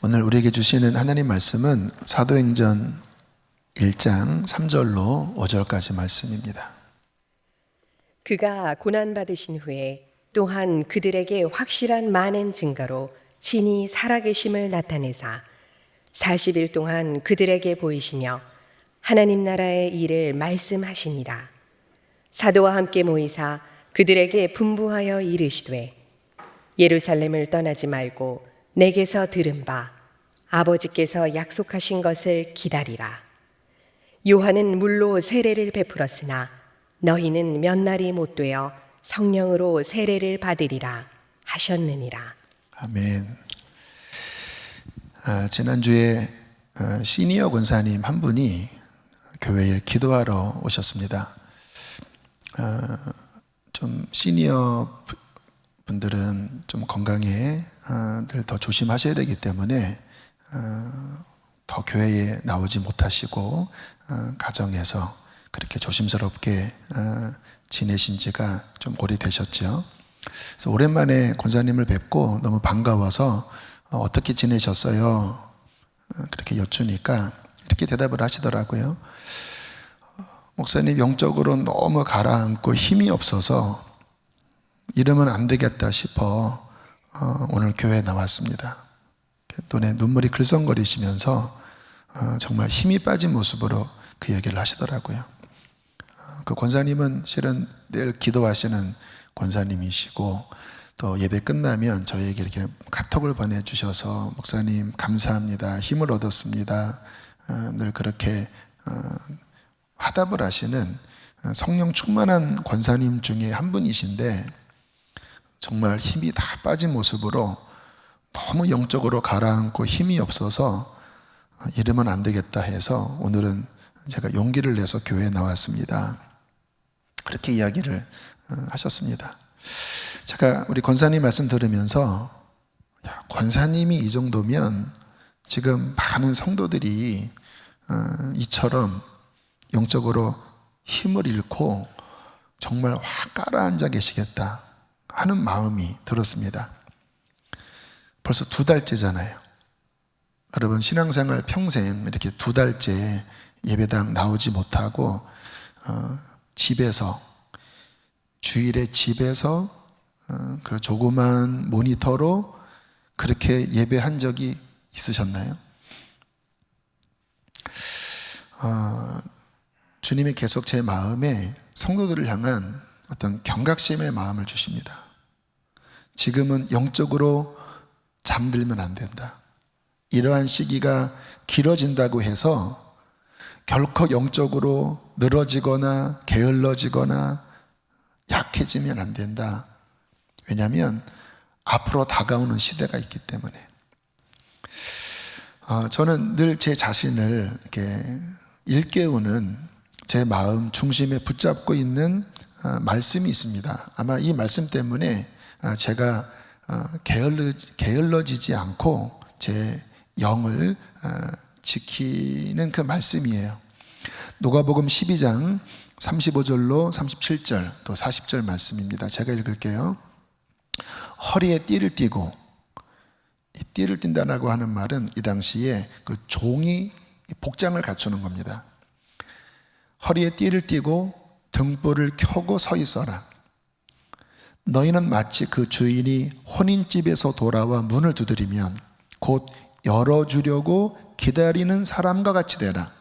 오늘 우리에게 주시는 하나님 말씀은 사도행전 1장 3절로 5절까지 말씀입니다. 그가 고난받으신 후에 또한 그들에게 확실한 많은 증거로 친히 살아계심을 나타내사 40일 동안 그들에게 보이시며 하나님 나라의 일을 말씀하시니라. 사도와 함께 모이사 그들에게 분부하여 이르시되 예루살렘을 떠나지 말고 내게서 들은 바 아버지께서 약속하신 것을 기다리라. 요한은 물로 세례를 베풀었으나 너희는 몇 날이 못 되어 성령으로 세례를 받으리라 하셨느니라. 아멘. 지난주에 시니어 권사님 한 분이 교회에 기도하러 오셨습니다. 좀 시니어 분들은 좀 건강에 늘 더 조심하셔야 되기 때문에 더 교회에 나오지 못하시고 가정에서 그렇게 조심스럽게 지내신 지가 좀 오래되셨죠. 그래서 오랜만에 권사님을 뵙고 너무 반가워서 어떻게 지내셨어요? 그렇게 여쭈니까 이렇게 대답을 하시더라고요. 목사님, 영적으로 너무 가라앉고 힘이 없어서 이러면 안 되겠다 싶어 오늘 교회에 나왔습니다. 눈에 눈물이 글썽거리시면서 정말 힘이 빠진 모습으로 그 얘기를 하시더라고요. 그 권사님은 실은 늘 기도하시는 권사님이시고 또 예배 끝나면 저희에게 이렇게 카톡을 보내주셔서 목사님 감사합니다, 힘을 얻었습니다, 늘 그렇게 화답을 하시는 성령 충만한 권사님 중에 한 분이신데 정말 힘이 다 빠진 모습으로 너무 영적으로 가라앉고 힘이 없어서 이러면 안 되겠다 해서 오늘은 제가 용기를 내서 교회에 나왔습니다. 그렇게 이야기를 하셨습니다. 제가 우리 권사님 말씀 들으면서 권사님이 이 정도면 지금 많은 성도들이 이처럼 영적으로 힘을 잃고 정말 확 가라앉아 계시겠다 하는 마음이 들었습니다. 벌써 2달째잖아요. 여러분, 신앙생활 평생 이렇게 2달째 예배당 나오지 못하고 집에서, 주일에 집에서 그 조그만 모니터로 그렇게 예배한 적이 있으셨나요? 주님이 계속 제 마음에 성도들을 향한 어떤 경각심의 마음을 주십니다. 지금은 영적으로 잠들면 안 된다. 이러한 시기가 길어진다고 해서 결코 영적으로 늘어지거나 게을러지거나 약해지면 안 된다. 왜냐하면 앞으로 다가오는 시대가 있기 때문에. 저는 늘 제 자신을 이렇게 일깨우는 제 마음 중심에 붙잡고 있는 말씀이 있습니다. 아마 이 말씀 때문에 제가 게을러지지 않고 제 영을 지키는 그 말씀이에요. 누가복음 12장 35절로 37절 또 40절 말씀입니다. 제가 읽을게요. 허리에 띠를 띠고, 이 띠를 띈다라고 하는 말은 이 당시에 그 종이 복장을 갖추는 겁니다. 허리에 띠를 띠고 등불을 켜고 서 있어라. 너희는 마치 그 주인이 혼인집에서 돌아와 문을 두드리면 곧 열어주려고 기다리는 사람과 같이 되라.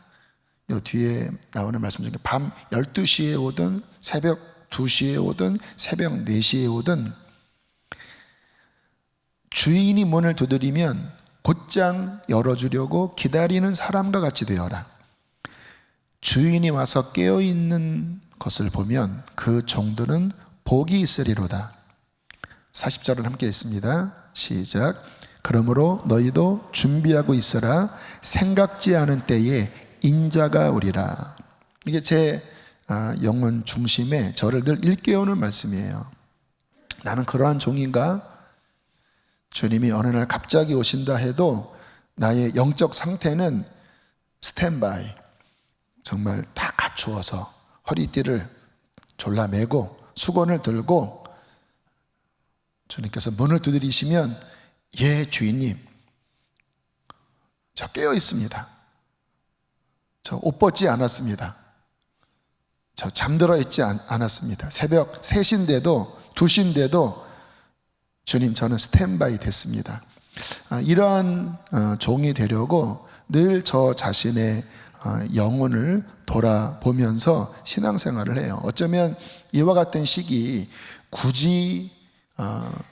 이 뒤에 나오는 말씀 중에 밤 12시에 오든 새벽 2시에 오든 새벽 4시에 오든 주인이 문을 두드리면 곧장 열어주려고 기다리는 사람과 같이 되어라. 주인이 와서 깨어있는 것을 보면 그 종들은 복이 있으리로다. 40절을 함께 읽습니다. 시작. 그러므로 너희도 준비하고 있으라. 생각지 않은 때에 인자가 오리라. 이게 제 영혼 중심에 저를 늘 일깨우는 말씀이에요. 나는 그러한 종인가? 주님이 어느 날 갑자기 오신다 해도 나의 영적 상태는 스탠바이, 정말 다 갖추어서 허리띠를 졸라매고 수건을 들고 주님께서 문을 두드리시면 예 주인님 저 깨어 있습니다. 저 옷 벗지 않았습니다. 저 잠들어 있지 않았습니다. 새벽 3시인데도 2시인데도 주님, 저는 스탠바이 됐습니다. 이러한 종이 되려고 늘 저 자신의 영혼을 돌아보면서 신앙생활을 해요. 어쩌면 이와 같은 시기 굳이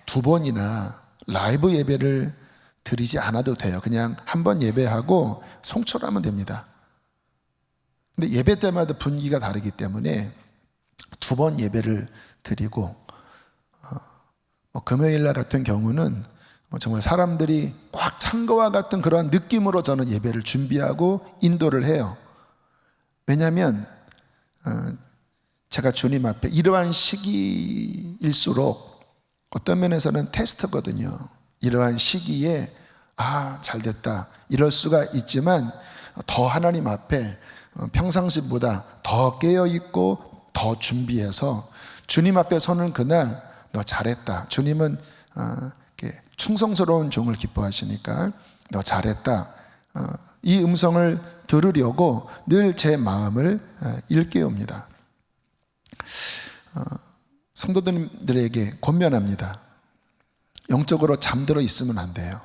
2번이나 라이브 예배를 드리지 않아도 돼요. 그냥 한 번 예배하고 송출하면 됩니다. 근데 예배 때마다 분위기가 다르기 때문에 2번 예배를 드리고 금요일 날 같은 경우는 정말 사람들이 꽉 찬 것과 같은 그러한 느낌으로 저는 예배를 준비하고 인도를 해요. 왜냐하면 제가 주님 앞에 이러한 시기일수록 어떤 면에서는 테스트거든요. 이러한 시기에 잘 됐다 이럴 수가 있지만 더 하나님 앞에 평상시보다 더 깨어있고 더 준비해서 주님 앞에 서는 그날 너 잘했다. 주님은 충성스러운 종을 기뻐하시니까 너 잘했다. 이 음성을 들으려고 늘 제 마음을 일깨웁니다. 성도들에게 권면합니다. 영적으로 잠들어 있으면 안 돼요.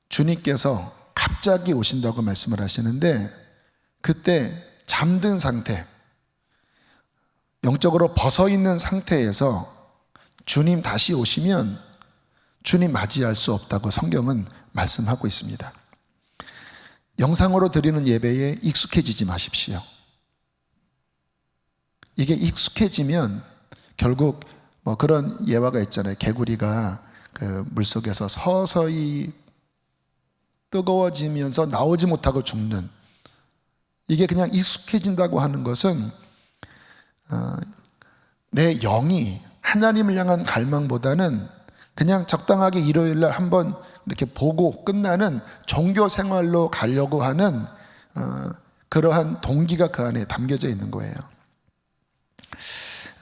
주님께서 갑자기 오신다고 말씀을 하시는데 그때 잠든 상태, 영적으로 벗어있는 상태에서 주님 다시 오시면 주님 맞이할 수 없다고 성경은 말씀하고 있습니다. 영상으로 드리는 예배에 익숙해지지 마십시오. 이게 익숙해지면 결국 그런 예화가 있잖아요. 개구리가 그 물속에서 서서히 뜨거워지면서 나오지 못하고 죽는, 이게 그냥 익숙해진다고 하는 것은 내 영이 하나님을 향한 갈망보다는 그냥 적당하게 일요일날 한번 이렇게 보고 끝나는 종교 생활로 가려고 하는 그러한 동기가 그 안에 담겨져 있는 거예요.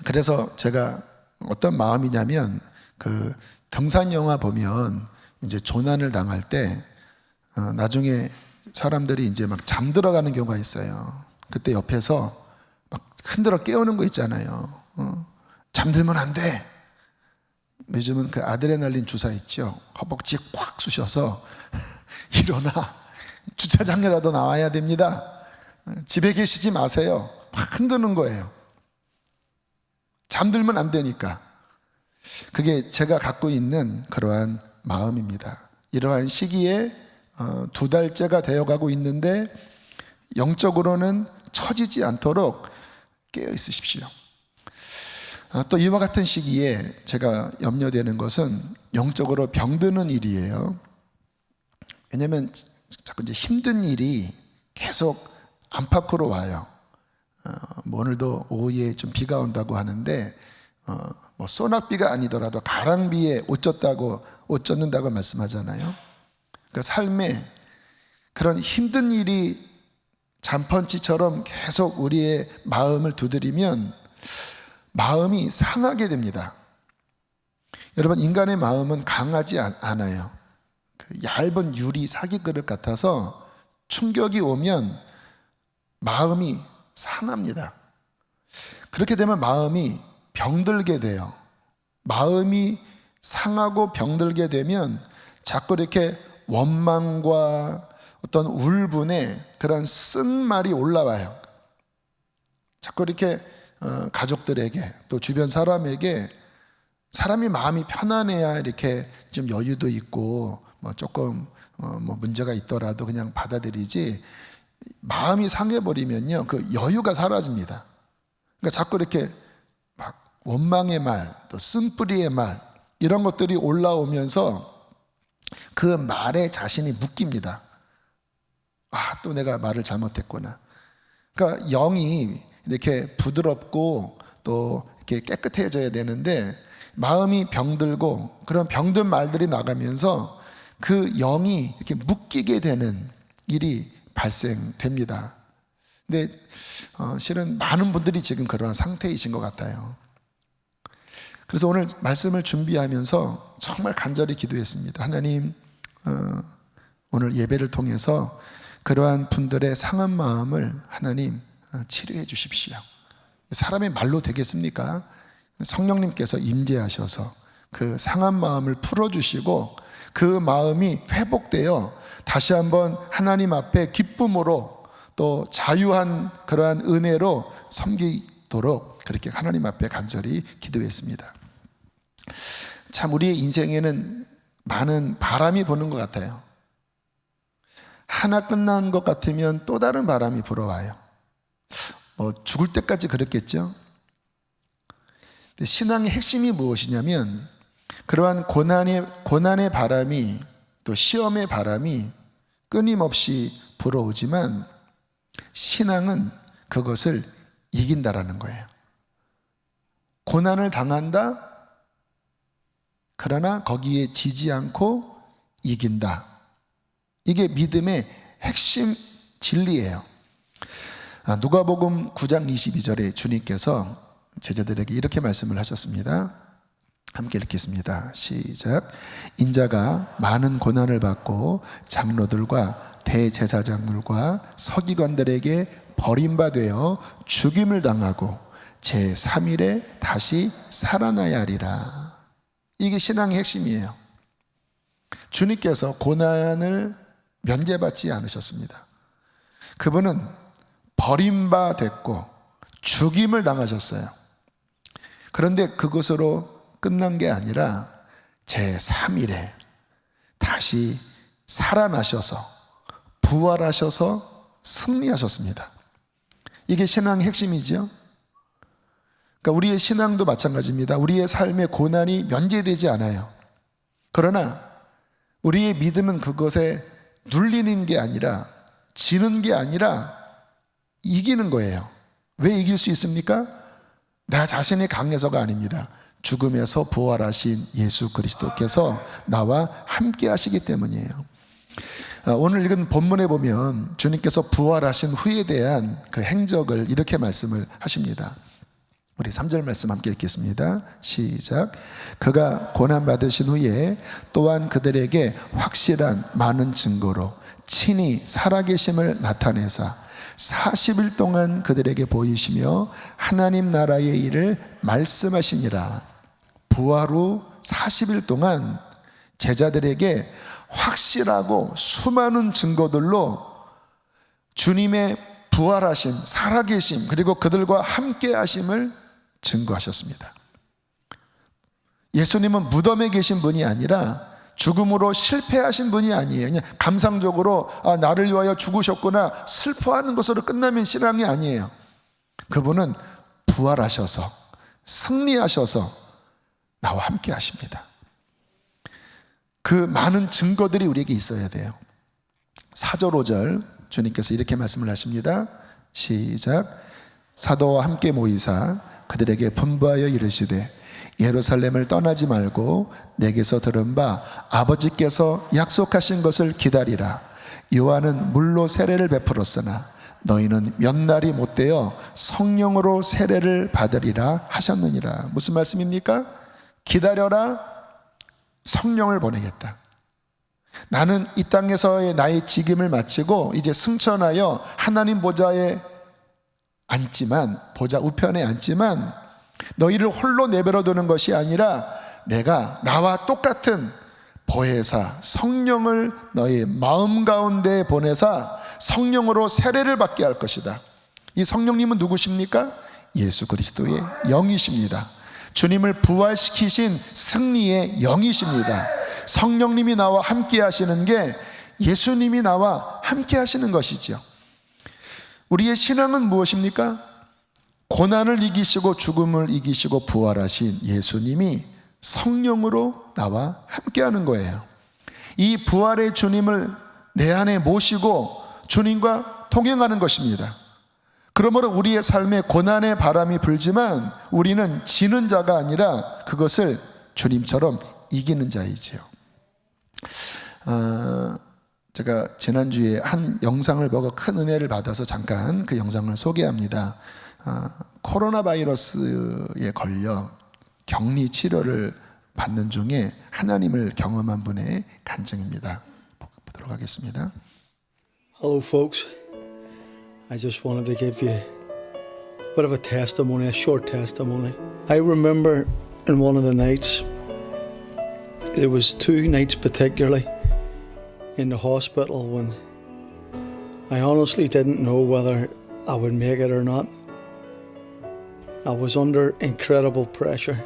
그래서 제가 어떤 마음이냐면 그 등산 영화 보면 이제 조난을 당할 때 나중에 사람들이 이제 막 잠들어가는 경우가 있어요. 그때 옆에서 막 흔들어 깨우는 거 있잖아요. 잠들면 안 돼. 요즘은 그 아드레날린 주사 있죠. 허벅지에 꽉 쑤셔서 일어나. 주차장이라도 나와야 됩니다. 집에 계시지 마세요. 막 흔드는 거예요. 잠들면 안 되니까. 그게 제가 갖고 있는 그러한 마음입니다. 이러한 시기에 2달째가 되어가고 있는데 영적으로는 처지지 않도록 깨어 있으십시오. 또 이와 같은 시기에 제가 염려되는 것은 영적으로 병드는 일이에요. 왜냐하면 자꾸 이제 힘든 일이 계속 안팎으로 와요. 오늘도 오후에 좀 비가 온다고 하는데 소낙비가 아니더라도 가랑비에 옷 젖는다고 말씀하잖아요. 그러니까 삶에 그런 힘든 일이 잔펀치처럼 계속 우리의 마음을 두드리면 마음이 상하게 됩니다. 여러분, 인간의 마음은 강하지 않아요. 그 얇은 유리 사기 그릇 같아서 충격이 오면 마음이 상합니다. 그렇게 되면 마음이 병들게 돼요. 마음이 상하고 병들게 되면 자꾸 이렇게 원망과 어떤 울분에 그런 쓴 말이 올라와요. 자꾸 이렇게 가족들에게 또 주변 사람에게, 사람이 마음이 편안해야 이렇게 좀 여유도 있고 조금 문제가 있더라도 그냥 받아들이지, 마음이 상해버리면요 그 여유가 사라집니다. 그러니까 자꾸 이렇게 막 원망의 말, 또 쓴뿌리의 말, 이런 것들이 올라오면서 그 말에 자신이 묶입니다. 또 내가 말을 잘못했구나. 그러니까 영이 이렇게 부드럽고 또 이렇게 깨끗해져야 되는데 마음이 병들고 그런 병든 말들이 나가면서 그 영이 이렇게 묶이게 되는 일이 발생됩니다. 근데 실은 많은 분들이 지금 그런 상태이신 것 같아요. 그래서 오늘 말씀을 준비하면서 정말 간절히 기도했습니다. 하나님, 오늘 예배를 통해서 그러한 분들의 상한 마음을 하나님 치료해 주십시오. 사람의 말로 되겠습니까? 성령님께서 임재하셔서 그 상한 마음을 풀어주시고 그 마음이 회복되어 다시 한번 하나님 앞에 기쁨으로 또 자유한 그러한 은혜로 섬기도록 그렇게 하나님 앞에 간절히 기도했습니다. 참 우리의 인생에는 많은 바람이 부는 것 같아요. 하나 끝난 것 같으면 또 다른 바람이 불어와요. 죽을 때까지 그랬겠죠. 근데 신앙의 핵심이 무엇이냐면 그러한 고난의 바람이 또 시험의 바람이 끊임없이 불어오지만 신앙은 그것을 이긴다라는 거예요. 고난을 당한다. 그러나 거기에 지지 않고 이긴다. 이게 믿음의 핵심 진리예요. 누가복음 9장 22절에 주님께서 제자들에게 이렇게 말씀을 하셨습니다. 함께 읽겠습니다. 시작. 인자가 많은 고난을 받고 장로들과 대제사장들과 서기관들에게 버림받아 죽임을 당하고 제3일에 다시 살아나야 하리라. 이게 신앙의 핵심이에요. 주님께서 고난을 면제받지 않으셨습니다. 그분은 버림받았고 죽임을 당하셨어요. 그런데 그것으로 끝난 게 아니라 제3일에 다시 살아나셔서 부활하셔서 승리하셨습니다. 이게 신앙의 핵심이죠. 그러니까 우리의 신앙도 마찬가지입니다. 우리의 삶의 고난이 면제되지 않아요. 그러나 우리의 믿음은 그것에 눌리는 게 아니라 지는 게 아니라 이기는 거예요. 왜 이길 수 있습니까? 나 자신이 강해서가 아닙니다. 죽음에서 부활하신 예수 그리스도께서 나와 함께 하시기 때문이에요. 오늘 읽은 본문에 보면 주님께서 부활하신 후에 대한 그 행적을 이렇게 말씀을 하십니다. 우리 3절 말씀 함께 읽겠습니다. 시작. 그가 고난받으신 후에 또한 그들에게 확실한 많은 증거로 친히 살아계심을 나타내사 40일 동안 그들에게 보이시며 하나님 나라의 일을 말씀하시니라. 부활 후 40일 동안 제자들에게 확실하고 수많은 증거들로 주님의 부활하심, 살아계심, 그리고 그들과 함께 하심을 증거하셨습니다. 예수님은 무덤에 계신 분이 아니라 죽음으로 실패하신 분이 아니에요. 그냥 감상적으로 나를 위하여 죽으셨구나 슬퍼하는 것으로 끝나면 신앙이 아니에요. 그분은 부활하셔서 승리하셔서 나와 함께 하십니다. 그 많은 증거들이 우리에게 있어야 돼요. 4절 5절 주님께서 이렇게 말씀을 하십니다. 시작. 사도와 함께 모이사 그들에게 분부하여 이르시되 예루살렘을 떠나지 말고 내게서 들은 바 아버지께서 약속하신 것을 기다리라. 요한은 물로 세례를 베풀었으나 너희는 몇 날이 못되어 성령으로 세례를 받으리라 하셨느니라. 무슨 말씀입니까? 기다려라. 성령을 보내겠다. 나는 이 땅에서의 나의 직임을 마치고 이제 승천하여 하나님 보좌에 앉지만, 보좌 우편에 앉지만 너희를 홀로 내버려 두는 것이 아니라 내가 나와 똑같은 보혜사 성령을 너희 마음 가운데 보내사 성령으로 세례를 받게 할 것이다. 이 성령님은 누구십니까? 예수 그리스도의 영이십니다. 주님을 부활시키신 승리의 영이십니다. 성령님이 나와 함께 하시는 게 예수님이 나와 함께 하시는 것이죠. 우리의 신앙은 무엇입니까? 고난을 이기시고 죽음을 이기시고 부활하신 예수님이 성령으로 나와 함께하는 거예요. 이 부활의 주님을 내 안에 모시고 주님과 동행하는 것입니다. 그러므로 우리의 삶에 고난의 바람이 불지만 우리는 지는 자가 아니라 그것을 주님처럼 이기는 자이지요. 제가 지난주에 한 영상을 보고 큰 은혜를 받아서 잠깐 그 영상을 소개합니다. 코로나 바이러스에 걸려 격리 치료를 받는 중에 하나님을 경험한 분의 간증입니다. 보도록 하겠습니다. Hello, folks. I just wanted to give you a bit of a testimony, a short testimony. I remember in one of the nights, there was 2 nights particularly in the hospital when I honestly didn't know whether I would make it or not. I was under incredible pressure,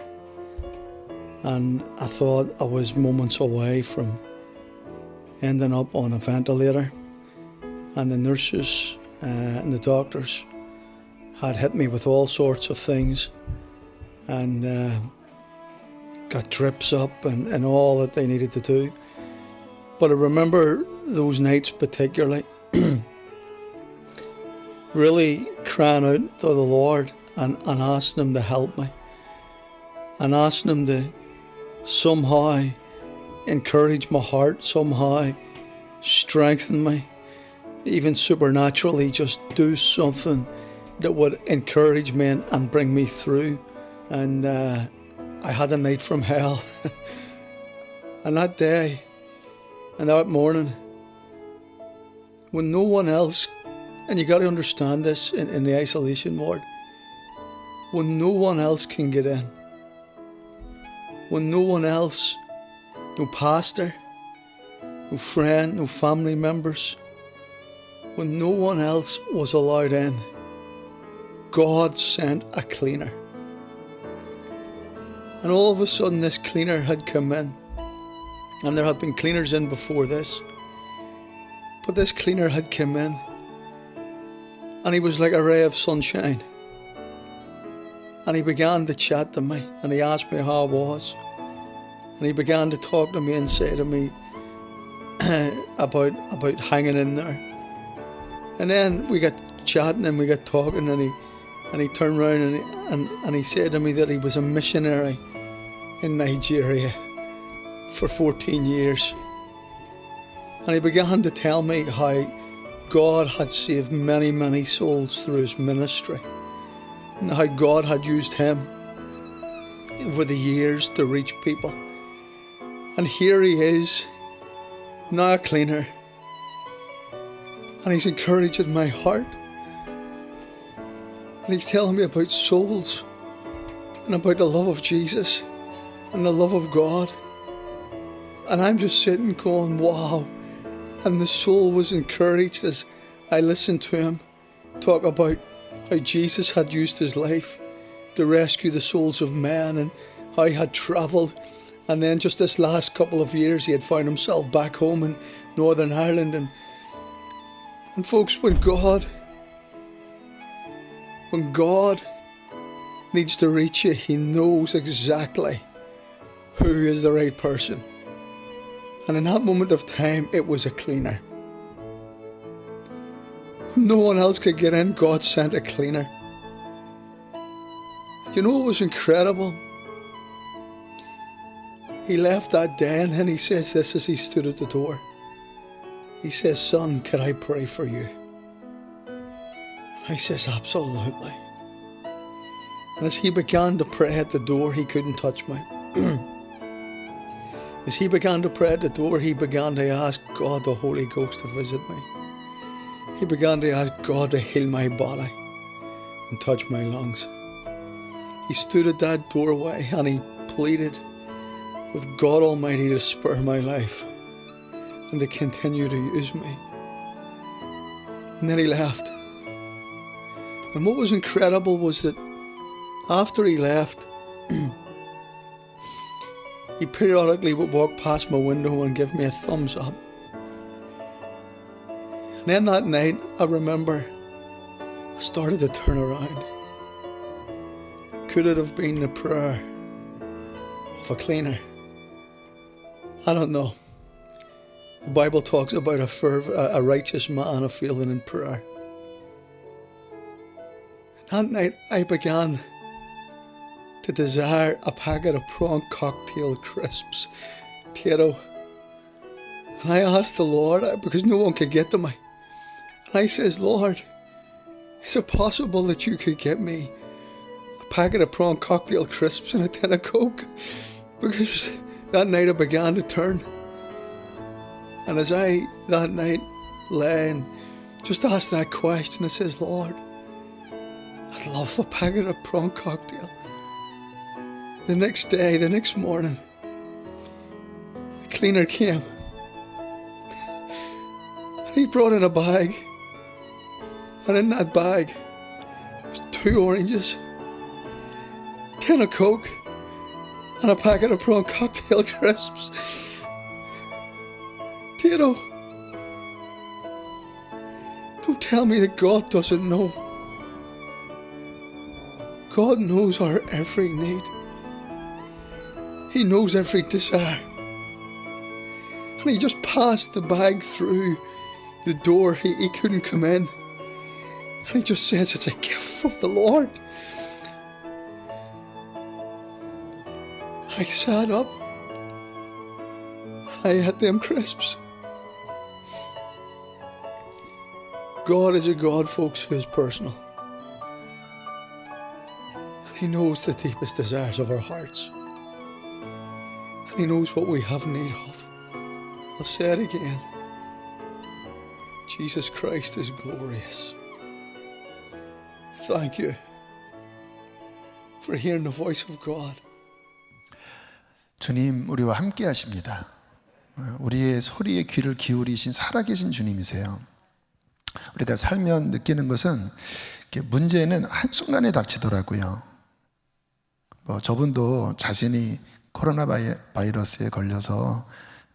and I thought I was moments away from ending up on a ventilator, and the nurses and the doctors had hit me with all sorts of things and got drips up and all that they needed to do. But I remember those nights particularly really crying out to the Lord and asking Him to help me, and asking Him to somehow encourage my heart, somehow strengthen me, even supernaturally just do something that would encourage me and bring me through. And I had a night from hell. And that day and that morning, when no one else, and you got to understand this in the isolation ward, when no one else can get in, when no one else, no pastor, no friend, no family members, when no one else was allowed in, God sent a cleaner. And all of a sudden this cleaner had come in, and there had been cleaners in before this, but this cleaner had come in, and he was like a ray of sunshine. And he began to chat to me, and he asked me how I was, and he began to talk to me and say to me about hanging in there. And then we got chatting and we got talking, and he turned around and he said to me that he was a missionary in Nigeria for 14 years. And he began to tell me how God had saved many, many souls through his ministry, and how God had used him over the years to reach people. And here he is, now a cleaner, and he's encouraging my heart, and he's telling me about souls and about the love of Jesus and the love of God. And I'm just sitting going, wow. And the soul was encouraged as I listened to him talk about how Jesus had used his life to rescue the souls of men, and how he had travelled. And then just this last couple of years, he had found himself back home in Northern Ireland. And folks, when God needs to reach you, he knows exactly who is the right person. And in that moment of time, it was a cleaner. When no one else could get in, God sent a cleaner. You know what was incredible? He left that day and he says this as he stood at the door. He says, "Son, could I pray for you?" I says, "Absolutely." And as he began to pray at the door, he couldn't touch me. As he began to pray at the door, he began to ask God, the Holy Ghost, to visit me. He began to ask God to heal my body and touch my lungs. He stood at that doorway and he pleaded with God Almighty to spare my life and to continue to use me. And then he left. And what was incredible was that after he left, he periodically would walk past my window and give me a thumbs up. And then that night, I remember I started to turn around. Could it have been the prayer of a cleaner? I don't know. The Bible talks about a righteous man availing in prayer. And that night, I began to desire a packet of prawn cocktail crisps, Tato. And I asked the Lord, because no one could get to me. And I says, "Lord, is it possible that you could get me a packet of prawn cocktail crisps and a tin of Coke?" Because that night I began to turn. And as I that night lay and just asked that question, I says, Lord, I'd love a packet of prawn cocktail. The next day, the next morning, the cleaner came. And he brought in a bag. And in that bag was 2 oranges, 10 of Coke, and a packet of prawn cocktail crisps. Tito, don't tell me that God doesn't know. God knows our every need. He knows every desire. And he just passed the bag through the door. He couldn't come in. And he just says it's a gift from the Lord. I sat up. I had them crisps. God is a God, folks, who is personal. And he knows the deepest desires of our hearts. And he knows what we have need of. I'll say it again. Jesus Christ is glorious. Thank you for hearing the voice of God. 주님 우리와 함께 하십니다. 우리의 소리에 귀를 기울이신 살아계신 주님이세요. 우리가 살면 느끼는 것은 문제는 한순간에 닥치더라고요. 저분도 자신이 코로나 바이러스에 걸려서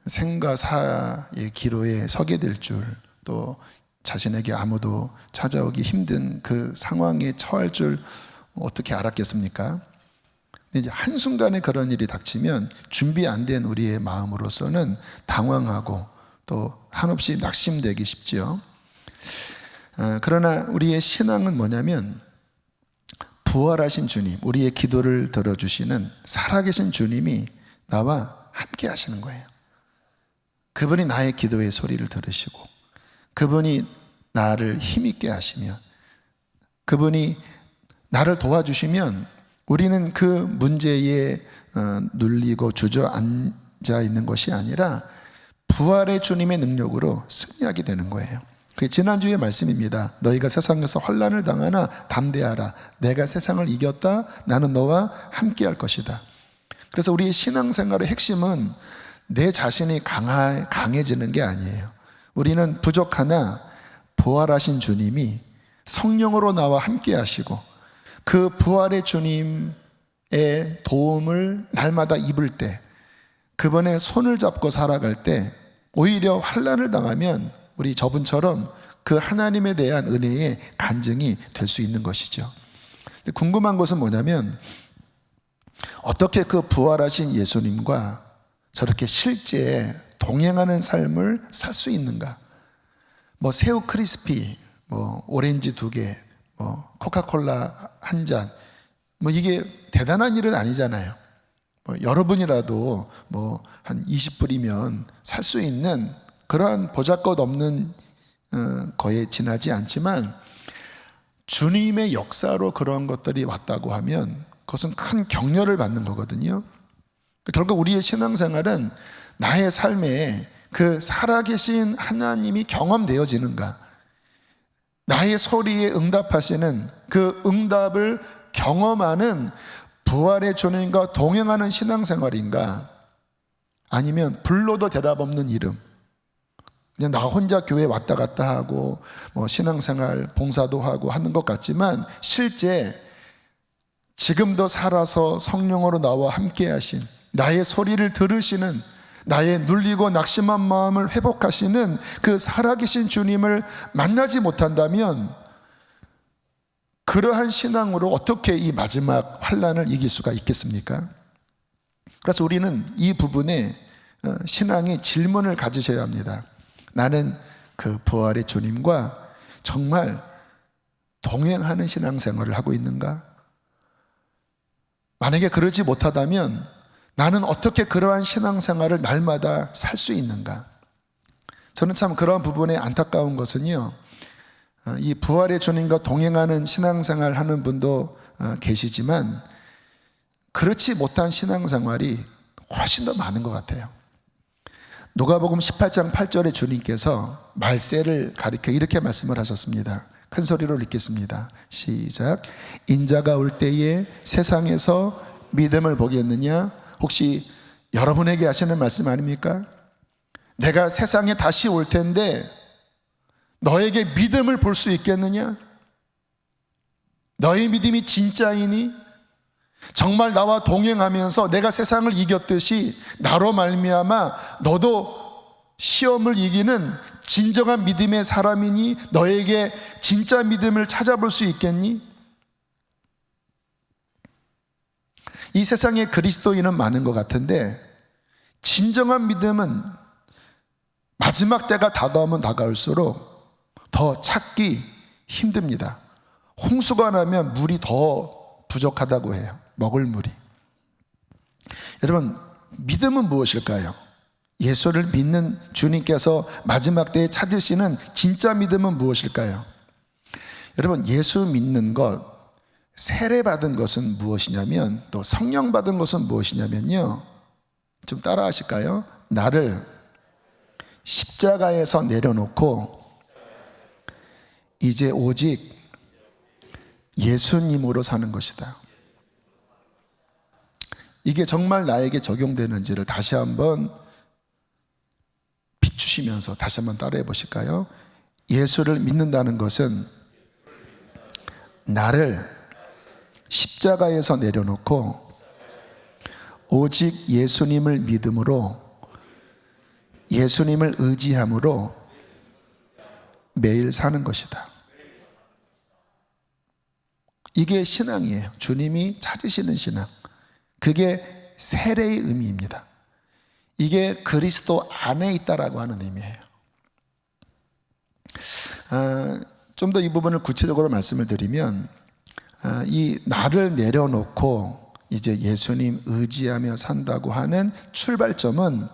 생과 사의 기로에 서게 될 줄, 또 자신에게 아무도 찾아오기 힘든 그 상황에 처할 줄 어떻게 알았겠습니까? 근데 이제 한순간에 그런 일이 닥치면 준비 안 된 우리의 마음으로서는 당황하고 또 한없이 낙심되기 쉽지요. 그러나 우리의 신앙은 뭐냐면 부활하신 주님, 우리의 기도를 들어주시는 살아계신 주님이 나와 함께 하시는 거예요. 그분이 나의 기도의 소리를 들으시고 그분이 나를 힘있게 하시며 그분이 나를 도와주시면 우리는 그 문제에 눌리고 주저앉아 있는 것이 아니라 부활의 주님의 능력으로 승리하게 되는 거예요. 그게 지난주의 말씀입니다. 너희가 세상에서 환난을 당하나 담대하라. 내가 세상을 이겼다. 나는 너와 함께 할 것이다. 그래서 우리의 신앙생활의 핵심은 내 자신이 강해지는 게 아니에요. 우리는 부족하나 부활하신 주님이 성령으로 나와 함께 하시고 그 부활의 주님의 도움을 날마다 입을 때, 그분의 손을 잡고 살아갈 때 오히려 환난을 당하면 우리 저분처럼 그 하나님에 대한 은혜의 간증이 될 수 있는 것이죠. 근데 궁금한 것은 뭐냐면 어떻게 그 부활하신 예수님과 저렇게 실제 동행하는 삶을 살 수 있는가? 새우 크리스피, 오렌지 2개, 코카콜라 1잔, 이게 대단한 일은 아니잖아요. 여러분이라도 한 20불이면 살 수 있는 그러한 보잘것 없는 거에 지나지 않지만 주님의 역사로 그런 것들이 왔다고 하면 그것은 큰 격려를 받는 거거든요. 결국 우리의 신앙생활은 나의 삶에 그 살아계신 하나님이 경험되어지는가, 나의 소리에 응답하시는 그 응답을 경험하는 부활의 주님과 동행하는 신앙생활인가, 아니면 불러도 대답 없는 이름, 그냥 나 혼자 교회 왔다 갔다 하고 신앙생활 봉사도 하고 하는 것 같지만 실제 지금도 살아서 성령으로 나와 함께 하신, 나의 소리를 들으시는, 나의 눌리고 낙심한 마음을 회복하시는 그 살아계신 주님을 만나지 못한다면 그러한 신앙으로 어떻게 이 마지막 환난을 이길 수가 있겠습니까? 그래서 우리는 이 부분에 신앙의 질문을 가지셔야 합니다. 나는 그 부활의 주님과 정말 동행하는 신앙생활을 하고 있는가? 만약에 그러지 못하다면 나는 어떻게 그러한 신앙생활을 날마다 살 수 있는가? 저는 참 그러한 부분에 안타까운 것은요, 이 부활의 주님과 동행하는 신앙생활 하는 분도 계시지만 그렇지 못한 신앙생활이 훨씬 더 많은 것 같아요. 누가복음 18장 8절에 주님께서 말세를 가리켜 이렇게 말씀을 하셨습니다. 큰 소리로 읽겠습니다. 시작. 인자가 올 때에 세상에서 믿음을 보겠느냐? 혹시 여러분에게 하시는 말씀 아닙니까? 내가 세상에 다시 올 텐데 너에게 믿음을 볼 수 있겠느냐? 너의 믿음이 진짜이니? 정말 나와 동행하면서 내가 세상을 이겼듯이 나로 말미암아 너도 시험을 이기는 진정한 믿음의 사람이니? 너에게 진짜 믿음을 찾아볼 수 있겠니? 이 세상에 그리스도인은 많은 것 같은데 진정한 믿음은 마지막 때가 다가오면 다가올수록 더 찾기 힘듭니다. 홍수가 나면 물이 더 부족하다고 해요. 먹을 물이. 여러분, 믿음은 무엇일까요? 예수를 믿는 주님께서 마지막 때에 찾으시는 진짜 믿음은 무엇일까요? 여러분, 예수 믿는 것, 세례 받은 것은 무엇이냐면, 또 성령 받은 것은 무엇이냐면요, 좀 따라 하실까요? 나를 십자가에서 내려놓고 이제 오직 예수님으로 사는 것이다. 이게 정말 나에게 적용되는지를 다시 한번 비추시면서 다시 한번 따라해 보실까요? 예수를 믿는다는 것은 나를 십자가에서 내려놓고 오직 예수님을 믿음으로, 예수님을 의지함으로 매일 사는 것이다. 이게 신앙이에요. 주님이 찾으시는 신앙. 그게 세례의 의미입니다. 이게 그리스도 안에 있다라고 하는 의미예요. 좀 더 이 부분을 구체적으로 말씀을 드리면, 이 나를 내려놓고 이제 예수님 의지하며 산다고 하는 출발점은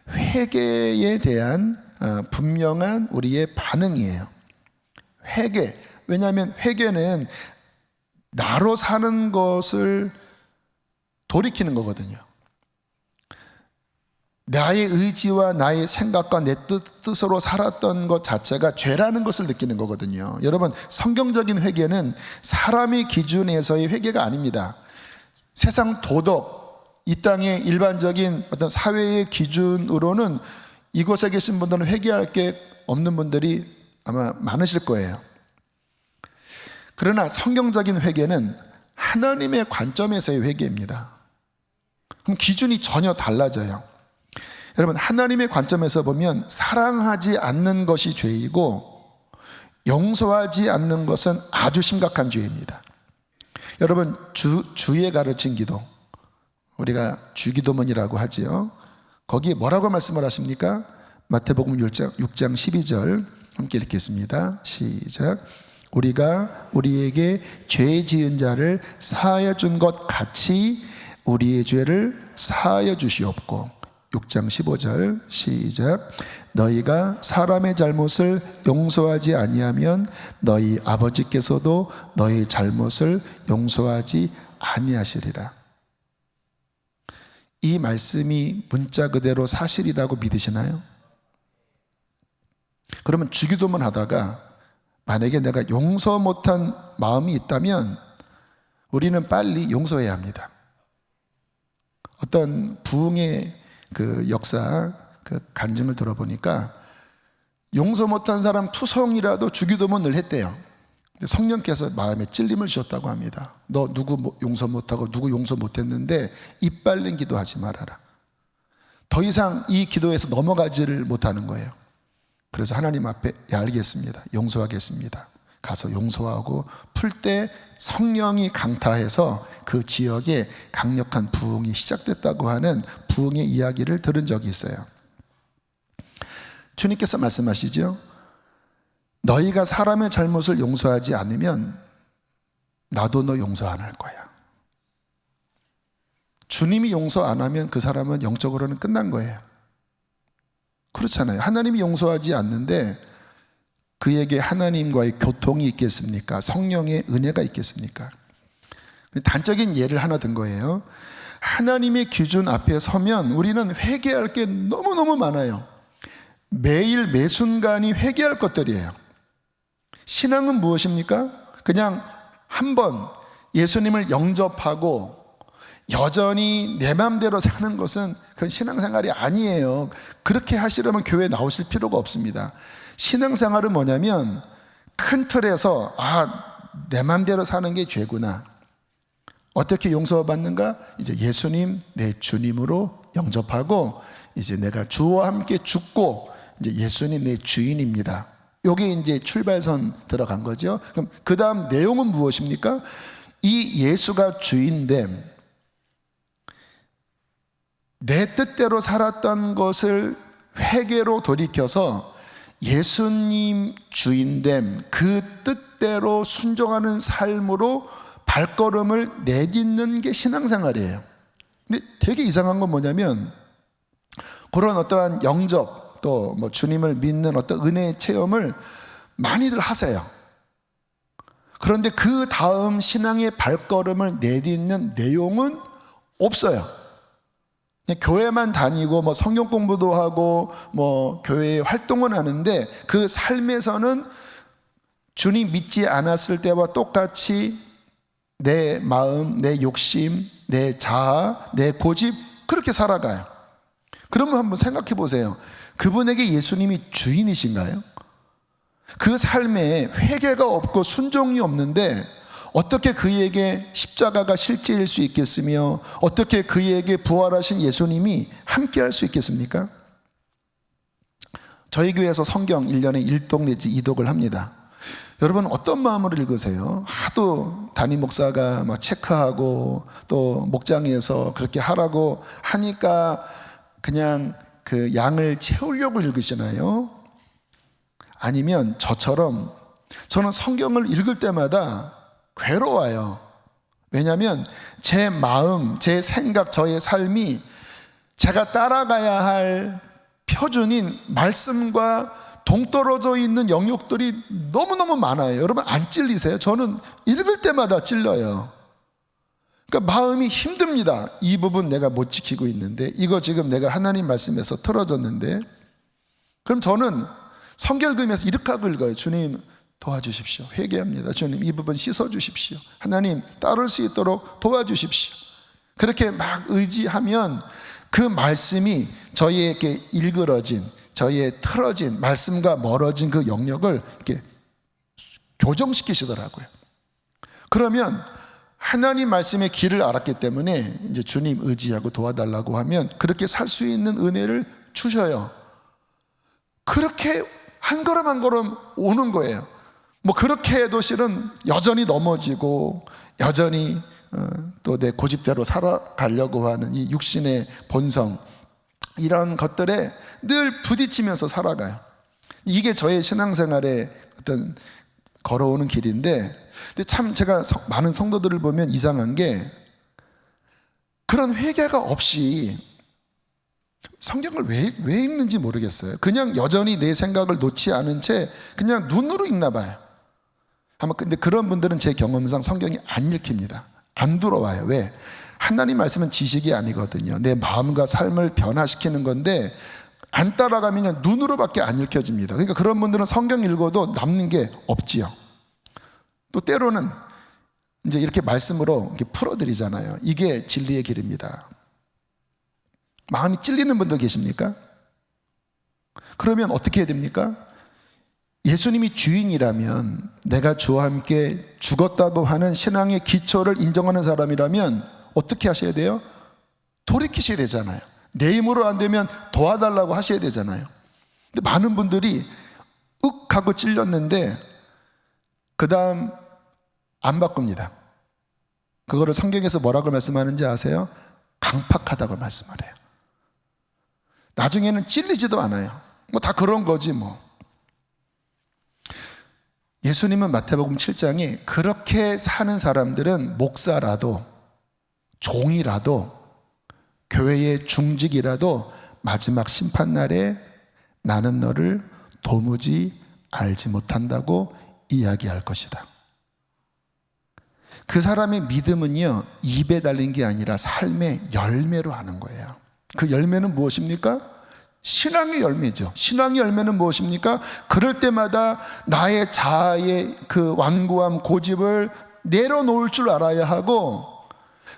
회개에 대한 분명한 우리의 반응이에요. 회개. 왜냐하면 회개는 나로 사는 것을 돌이키는 거거든요. 나의 의지와 나의 생각과 내 뜻으로 살았던 것 자체가 죄라는 것을 느끼는 거거든요. 여러분, 성경적인 회개는 사람의 기준에서의 회개가 아닙니다. 세상 도덕, 이 땅의 일반적인 어떤 사회의 기준으로는 이곳에 계신 분들은 회개할 게 없는 분들이 아마 많으실 거예요. 그러나 성경적인 회개는 하나님의 관점에서의 회개입니다. 그럼 기준이 전혀 달라져요. 여러분, 하나님의 관점에서 보면 사랑하지 않는 것이 죄이고 용서하지 않는 것은 아주 심각한 죄입니다. 여러분, 주의 가르친 기도, 우리가 주기도문이라고 하지요. 거기에 뭐라고 말씀을 하십니까? 마태복음 6장 12절 함께 읽겠습니다. 시작. 우리가 우리에게 죄 지은 자를 사하여 준 것 같이 우리의 죄를 사하여 주시옵고. 6장 15절 시작. 너희가 사람의 잘못을 용서하지 아니하면 너희 아버지께서도 너희 잘못을 용서하지 아니하시리라. 이 말씀이 문자 그대로 사실이라고 믿으시나요? 그러면 주기도문 하다가 만약에 내가 용서 못한 마음이 있다면 우리는 빨리 용서해야 합니다. 어떤 부흥의 그 역사, 그 간증을 들어보니까 용서 못한 사람 투성이라도 주기도문 늘 했대요. 성령께서 마음에 찔림을 주셨다고 합니다. 너 누구 용서 못하고 누구 용서 못했는데 입 벌린 기도하지 말아라. 더 이상 이 기도에서 넘어가지를 못하는 거예요. 그래서 하나님 앞에 알겠습니다, 용서하겠습니다. 가서 용서하고 풀 때 성령이 강타해서 그 지역에 강력한 부흥이 시작됐다고 하는 부흥의 이야기를 들은 적이 있어요. 주님께서 말씀하시죠. 너희가 사람의 잘못을 용서하지 않으면 나도 너 용서 안 할 거야. 주님이 용서 안 하면 그 사람은 영적으로는 끝난 거예요. 그렇잖아요. 하나님이 용서하지 않는데 그에게 하나님과의 교통이 있겠습니까? 성령의 은혜가 있겠습니까? 단적인 예를 하나 든 거예요. 하나님의 기준 앞에 서면 우리는 회개할 게 너무너무 많아요. 매일 매순간이 회개할 것들이에요. 신앙은 무엇입니까? 그냥 한번 예수님을 영접하고 여전히 내 마음대로 사는 것은 그건 신앙생활이 아니에요. 그렇게 하시려면 교회에 나오실 필요가 없습니다. 신앙생활은 뭐냐면 큰 틀에서 내 마음대로 사는 게 죄구나. 어떻게 용서받는가? 이제 예수님 내 주님으로 영접하고 이제 내가 주와 함께 죽고 이제 예수님 내 주인입니다. 이게 이제 출발선 들어간 거죠. 그럼 그 다음 내용은 무엇입니까? 이 예수가 주인됨, 내 뜻대로 살았던 것을 회개로 돌이켜서 예수님 주인됨, 그 뜻대로 순종하는 삶으로 발걸음을 내딛는 게 신앙생활이에요. 근데 되게 이상한 건 뭐냐면 그런 어떠한 영접 또 뭐 주님을 믿는 어떤 은혜의 체험을 많이들 하세요. 그런데 그 다음 신앙의 발걸음을 내딛는 내용은 없어요. 그냥 교회만 다니고 뭐 성경 공부도 하고 뭐 교회 활동은 하는데 그 삶에서는 주님 믿지 않았을 때와 똑같이 내 마음, 내 욕심, 내 자아, 내 고집 그렇게 살아가요. 그러면 한번 생각해 보세요. 그분에게 예수님이 주인이신가요? 그 삶에 회개가 없고 순종이 없는데 어떻게 그에게 십자가가 실제일 수 있겠으며 어떻게 그에게 부활하신 예수님이 함께 할 수 있겠습니까? 저희 교회에서 성경 1년에 1독 내지 2독을 합니다. 여러분 어떤 마음으로 읽으세요? 하도 담임 목사가 막 체크하고 또 목장에서 그렇게 하라고 하니까 그냥 그 양을 채우려고 읽으시나요? 아니면 저처럼 저는 성경을 읽을 때마다 괴로워요. 왜냐하면 제 마음, 제 생각, 저의 삶이 제가 따라가야 할 표준인 말씀과 동떨어져 있는 영역들이 너무너무 많아요. 여러분 안 찔리세요? 저는 읽을 때마다 찔려요. 그러니까 마음이 힘듭니다. 이 부분 내가 못 지키고 있는데 이거 지금 내가 하나님 말씀에서 틀어졌는데 그럼 저는 성경 읽으면서 이렇게 하고 읽어요. 주님 도와주십시오. 회개합니다. 주님 이 부분 씻어주십시오. 하나님 따를 수 있도록 도와주십시오. 그렇게 막 의지하면 그 말씀이 저희에게 일그러진 저희의 틀어진 말씀과 멀어진 그 영역을 이렇게 교정시키시더라고요. 그러면 하나님 말씀의 길을 알았기 때문에 이제 주님 의지하고 도와달라고 하면 그렇게 살 수 있는 은혜를 주셔요. 그렇게 한 걸음 한 걸음 오는 거예요. 뭐 그렇게 해도 실은 여전히 넘어지고 여전히 또 내 고집대로 살아가려고 하는 이 육신의 본성 이런 것들에 늘 부딪히면서 살아가요. 이게 저의 신앙생활의 어떤 걸어오는 길인데 근데 참 제가 많은 성도들을 보면 이상한 게 그런 회개가 없이 성경을 왜 읽는지 모르겠어요. 그냥 여전히 내 생각을 놓지 않은 채 그냥 눈으로 읽나 봐요. 아마 근데 그런 분들은 제 경험상 성경이 안 읽힙니다. 안 들어와요. 왜? 하나님 말씀은 지식이 아니거든요. 내 마음과 삶을 변화시키는 건데 안 따라가면 그냥 눈으로밖에 안 읽혀집니다. 그러니까 그런 분들은 성경 읽어도 남는 게 없지요. 또 때로는 이제 이렇게 말씀으로 이렇게 풀어드리잖아요. 이게 진리의 길입니다. 마음이 찔리는 분들 계십니까? 그러면 어떻게 해야 됩니까? 예수님이 주인이라면 내가 주와 함께 죽었다고 하는 신앙의 기초를 인정하는 사람이라면 어떻게 하셔야 돼요? 돌이키셔야 되잖아요. 내 힘으로 안 되면 도와달라고 하셔야 되잖아요. 근데 많은 분들이 윽 하고 찔렸는데 그 다음 안 바꿉니다. 그거를 성경에서 뭐라고 말씀하는지 아세요? 강팍하다고 말씀을 해요. 나중에는 찔리지도 않아요. 뭐 다 그런 거지 뭐. 예수님은 마태복음 7장에 그렇게 사는 사람들은 목사라도 종이라도 교회의 중직이라도 마지막 심판날에 나는 너를 도무지 알지 못한다고 이야기할 것이다. 그 사람의 믿음은요, 입에 달린 게 아니라 삶의 열매로 하는 거예요. 그 열매는 무엇입니까? 신앙의 열매죠. 신앙의 열매는 무엇입니까? 그럴 때마다 나의 자아의 그 완고함, 고집을 내려놓을 줄 알아야 하고,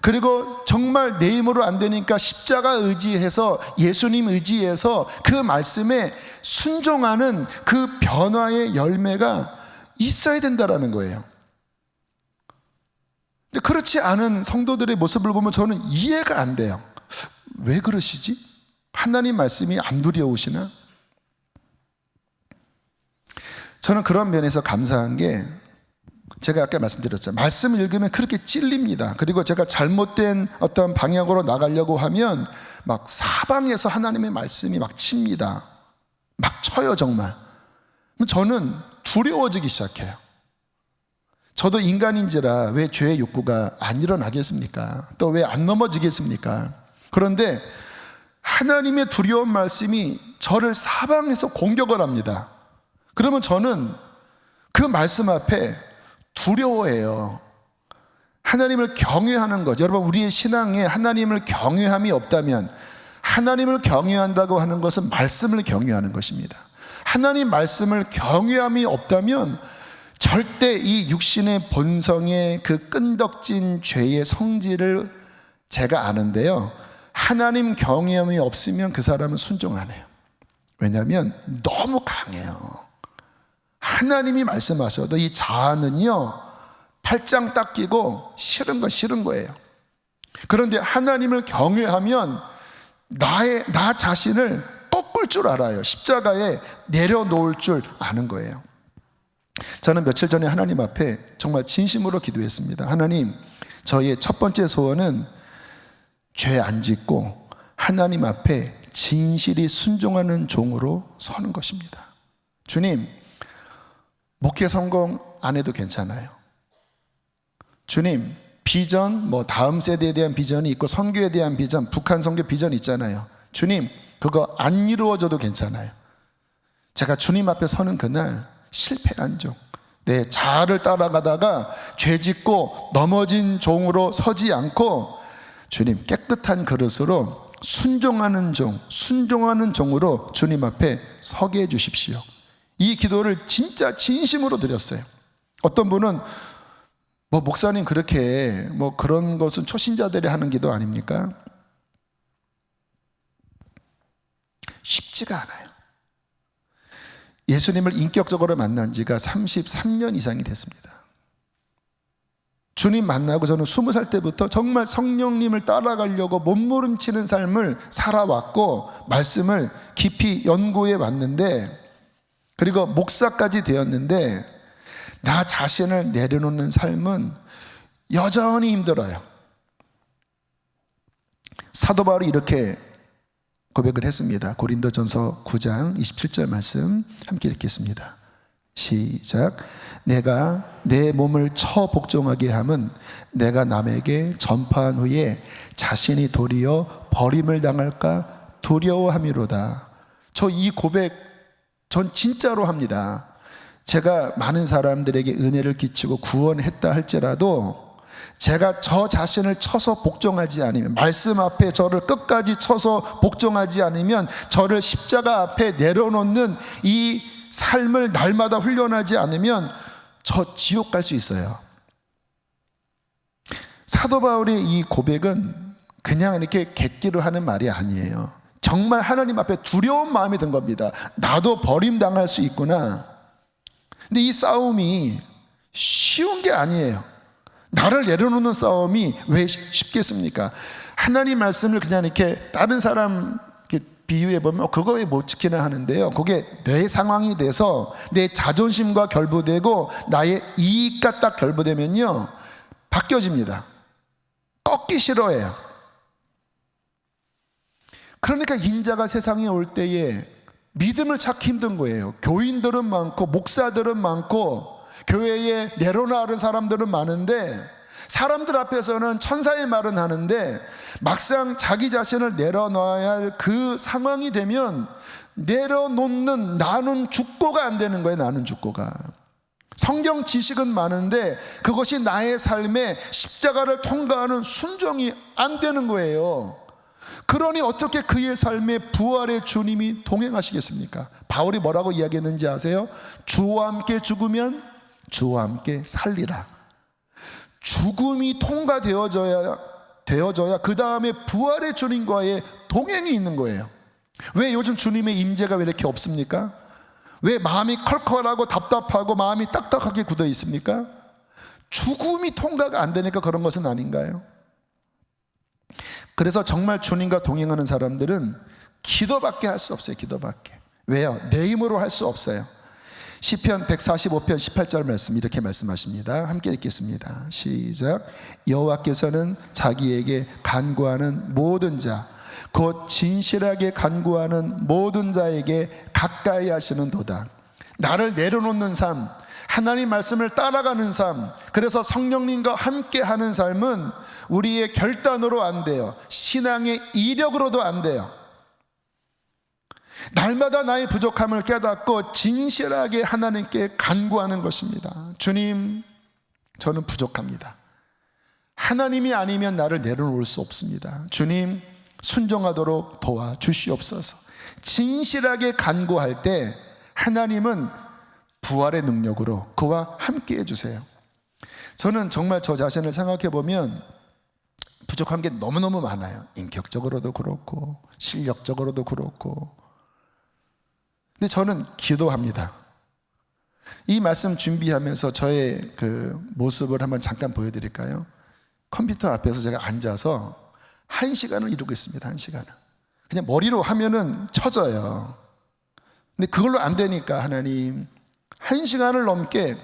그리고 정말 내 힘으로 안 되니까 십자가 의지해서, 예수님 의지해서 그 말씀에 순종하는 그 변화의 열매가 있어야 된다라는 거예요. 근데 그렇지 않은 성도들의 모습을 보면 저는 이해가 안 돼요. 왜 그러시지? 하나님 말씀이 안 두려우시나? 저는 그런 면에서 감사한 게, 제가 아까 말씀드렸죠. 말씀을 읽으면 그렇게 찔립니다. 그리고 제가 잘못된 어떤 방향으로 나가려고 하면 막 사방에서 하나님의 말씀이 막 칩니다. 막 쳐요, 정말. 저는 두려워지기 시작해요. 저도 인간인지라 왜 죄의 욕구가 안 일어나겠습니까? 또 왜 안 넘어지겠습니까? 그런데 하나님의 두려운 말씀이 저를 사방에서 공격을 합니다. 그러면 저는 그 말씀 앞에 두려워해요. 하나님을 경외하는 것. 여러분, 우리의 신앙에 하나님을 경외함이 없다면, 하나님을 경외한다고 하는 것은 말씀을 경외하는 것입니다. 하나님 말씀을 경외함이 없다면 절대 이 육신의 본성의 그 끈덕진 죄의 성질을 제가 아는데요, 하나님 경외함이 없으면 그 사람은 순종 안 해요. 왜냐하면 너무 강해요. 하나님이 말씀하셔도 이 자아는요, 팔짱 딱 끼고 싫은 거 싫은 거예요. 그런데 하나님을 경외하면 나 자신을 꺾을 줄 알아요. 십자가에 내려놓을 줄 아는 거예요. 저는 며칠 전에 하나님 앞에 정말 진심으로 기도했습니다. 하나님, 저의 첫 번째 소원은 죄 안 짓고 하나님 앞에 진실이 순종하는 종으로 서는 것입니다. 주님, 목회 성공 안 해도 괜찮아요. 주님, 비전, 다음 세대에 대한 비전이 있고 선교에 대한 비전, 북한 선교 비전 있잖아요. 주님, 그거 안 이루어져도 괜찮아요. 제가 주님 앞에 서는 그날 실패한 종, 내 자아를 따라가다가 죄 짓고 넘어진 종으로 서지 않고, 주님, 깨끗한 그릇으로 순종하는 종, 순종하는 종으로 주님 앞에 서게 해주십시오. 이 기도를 진짜 진심으로 드렸어요. 어떤 분은 목사님 그렇게 그런 것은 초신자들이 하는 기도 아닙니까? 쉽지가 않아요. 예수님을 인격적으로 만난 지가 33년 이상이 됐습니다. 주님 만나고 저는 20살 때부터 정말 성령님을 따라가려고 몸부림치는 삶을 살아왔고, 말씀을 깊이 연구해 왔는데, 그리고 목사까지 되었는데, 나 자신을 내려놓는 삶은 여전히 힘들어요. 사도 바울이 이렇게 고백을 했습니다. 고린도전서 9장 27절 말씀 함께 읽겠습니다. 시작. 내가 내 몸을 처 복종하게 함은 내가 남에게 전파한 후에 자신이 도리어 버림을 당할까 두려워함이로다. 저 이 고백 전 진짜로 합니다. 제가 많은 사람들에게 은혜를 끼치고 구원했다 할지라도 제가 저 자신을 쳐서 복종하지 않으면, 말씀 앞에 저를 끝까지 쳐서 복종하지 않으면, 저를 십자가 앞에 내려놓는 이 삶을 날마다 훈련하지 않으면 저 지옥 갈 수 있어요. 사도 바울의 이 고백은 그냥 이렇게 객기로 하는 말이 아니에요. 정말 하나님 앞에 두려운 마음이 든 겁니다. 나도 버림당할 수 있구나. 근데 이 싸움이 쉬운 게 아니에요. 나를 내려놓는 싸움이 왜 쉽겠습니까? 하나님 말씀을 그냥 이렇게 다른 사람 비유해 보면 그거 왜 못 지키나 하는데요, 그게 내 상황이 돼서 내 자존심과 결부되고 나의 이익과 딱 결부되면요, 바뀌어집니다. 꺾기 싫어해요. 그러니까 인자가 세상에 올 때에 믿음을 찾기 힘든 거예요. 교인들은 많고 목사들은 많고 교회에 내려놓는 사람들은 많은데, 사람들 앞에서는 천사의 말은 하는데 막상 자기 자신을 내려놔야 할 그 상황이 되면 내려놓는 나는 죽고가 안 되는 거예요. 나는 죽고가. 성경 지식은 많은데 그것이 나의 삶에 십자가를 통과하는 순종이 안 되는 거예요. 그러니 어떻게 그의 삶에 부활의 주님이 동행하시겠습니까? 바울이 뭐라고 이야기했는지 아세요? 주와 함께 죽으면 주와 함께 살리라. 죽음이 통과되어져야 그 다음에 부활의 주님과의 동행이 있는 거예요. 왜 요즘 주님의 임재가 왜 이렇게 없습니까? 왜 마음이 컬컬하고 답답하고 마음이 딱딱하게 굳어 있습니까? 죽음이 통과가 안 되니까 그런 것은 아닌가요? 그래서 정말 주님과 동행하는 사람들은 기도밖에 할 수 없어요. 기도밖에. 왜요? 내 힘으로 할 수 없어요. 시편 145편 18절 말씀 이렇게 말씀하십니다. 함께 읽겠습니다. 시작. 여호와께서는 자기에게 간구하는 모든 자 곧 진실하게 간구하는 모든 자에게 가까이 하시는도다. 나를 내려놓는 삶, 하나님 말씀을 따라가는 삶, 그래서 성령님과 함께하는 삶은 우리의 결단으로 안 돼요. 신앙의 이력으로도 안 돼요. 날마다 나의 부족함을 깨닫고 진실하게 하나님께 간구하는 것입니다. 주님, 저는 부족합니다. 하나님이 아니면 나를 내려놓을 수 없습니다. 주님, 순종하도록 도와주시옵소서. 진실하게 간구할 때 하나님은 부활의 능력으로 그와 함께 해주세요. 저는 정말 저 자신을 생각해 보면 부족한 게 너무너무 많아요. 인격적으로도 그렇고 실력적으로도 그렇고. 근데 저는 기도합니다. 이 말씀 준비하면서 저의 그 모습을 한번 잠깐 보여드릴까요? 컴퓨터 앞에서 제가 앉아서 1시간을 이루고 있습니다. 1시간을. 그냥 머리로 하면은 쳐져요. 근데 그걸로 안 되니까 하나님 1시간을 넘게